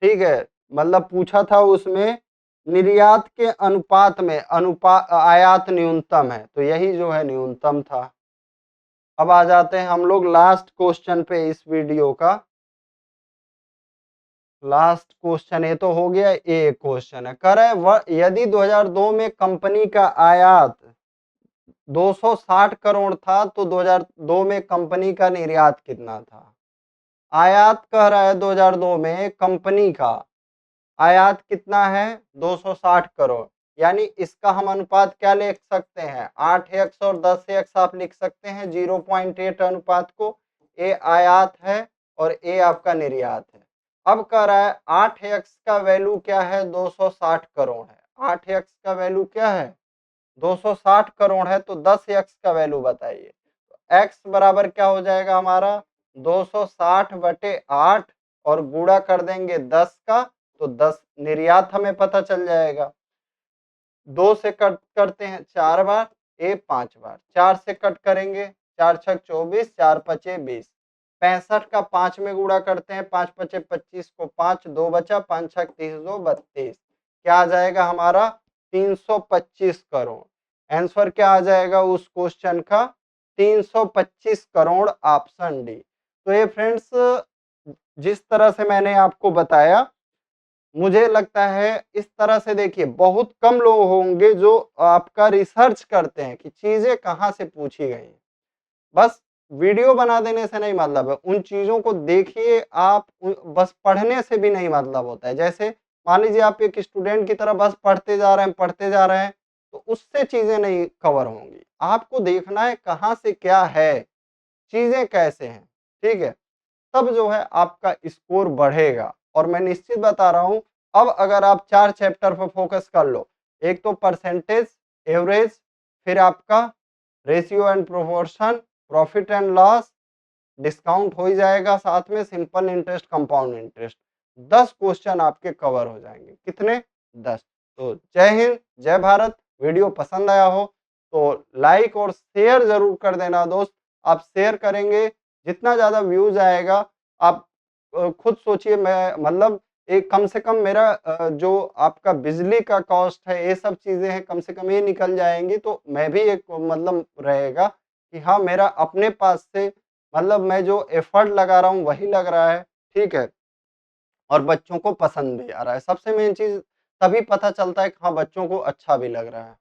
ठीक है। मतलब पूछा था उसमें निर्यात के अनुपात में आयात न्यूनतम है, तो यही जो है न्यूनतम था। अब आ जाते हैं हम लोग लास्ट क्वेश्चन पे इस वीडियो का। लास्ट क्वेश्चन ये तो हो गया, ये क्वेश्चन है, कह रहे यदि 2002 में कंपनी का आयात 260 करोड़ था तो 2002 में कंपनी का निर्यात कितना था। आयात कह रहा है 2002 में कंपनी का आयात कितना है, 260 करोड़। यानी इसका हम अनुपात क्या लिख सकते हैं, 8x और 10x आप लिख सकते हैं 0.8 अनुपात को। ए आयात है और ए आपका निर्यात है। अब कह रहा है 8x का वैल्यू क्या है, 260 करोड़ है। 8x का वैल्यू क्या है, 260 करोड़ है, तो 10x का वैल्यू बताइए। x बराबर क्या हो जाएगा हमारा, 260 बटे 8 और गुणा कर देंगे 10 का, तो 10 निर्यात हमें पता चल जाएगा। 2 से कट करते हैं 4 बार, ए 5 बार, 4 से कट करेंगे 4 छक 24, 4 पचे 20, 65 का 5 में गुणा करते हैं, 5 पचे 25 को 5, 2 बचा, 5 छक 30, 2 32। क्या आ जाएगा हमारा, 325 करोड़। आंसर क्या आ जाएगा उस क्वेश्चन का, 325 करोड़, ऑप्शन डी। तो ये फ्रेंड्स जिस तरह से मैंने आपको बताया, मुझे लगता है इस तरह से देखिए बहुत कम लोग होंगे जो आपका रिसर्च करते हैं कि चीजें कहाँ से पूछी गई हैं। बस वीडियो बना देने से नहीं मतलब है, उन चीजों को देखिए आप, बस पढ़ने से भी नहीं मतलब होता है। जैसे मान लीजिए आप एक स्टूडेंट की तरह बस पढ़ते जा रहे हैं, पढ़ते जा रहे हैं, तो उससे चीजें नहीं कवर होंगी। आपको देखना है कहाँ से क्या है, चीजें कैसे हैं, ठीक है। तब जो है आपका स्कोर बढ़ेगा। और मैं निश्चित बता रहा हूं, अब अगर आप 4 चैप्टर पर फोकस कर लो, एक तो परसेंटेज, एवरेज, फिर आपका ratio and proportion, profit and loss, discount हो ही जाएगा, साथ में simple interest, compound interest, 10 question आपके कवर हो जाएंगे। कितने, 10। तो जय हिंद, जय भारत। वीडियो पसंद आया हो तो लाइक और शेयर जरूर कर देना दोस्त। आप शेयर करेंगे, जितना ज्यादा व्यूज आएगा, आप खुद सोचिए, मैं मतलब एक कम से कम मेरा जो आपका बिजली का कॉस्ट है, ये सब चीजें हैं, कम से कम ये निकल जाएंगी, तो मैं भी एक मतलब रहेगा कि हाँ मेरा अपने पास से मतलब मैं जो एफर्ट लगा रहा हूँ वही लग रहा है, ठीक है। और बच्चों को पसंद भी आ रहा है। सबसे मेन चीज तभी पता चलता है कि हाँ बच्चों को अच्छा भी लग रहा है।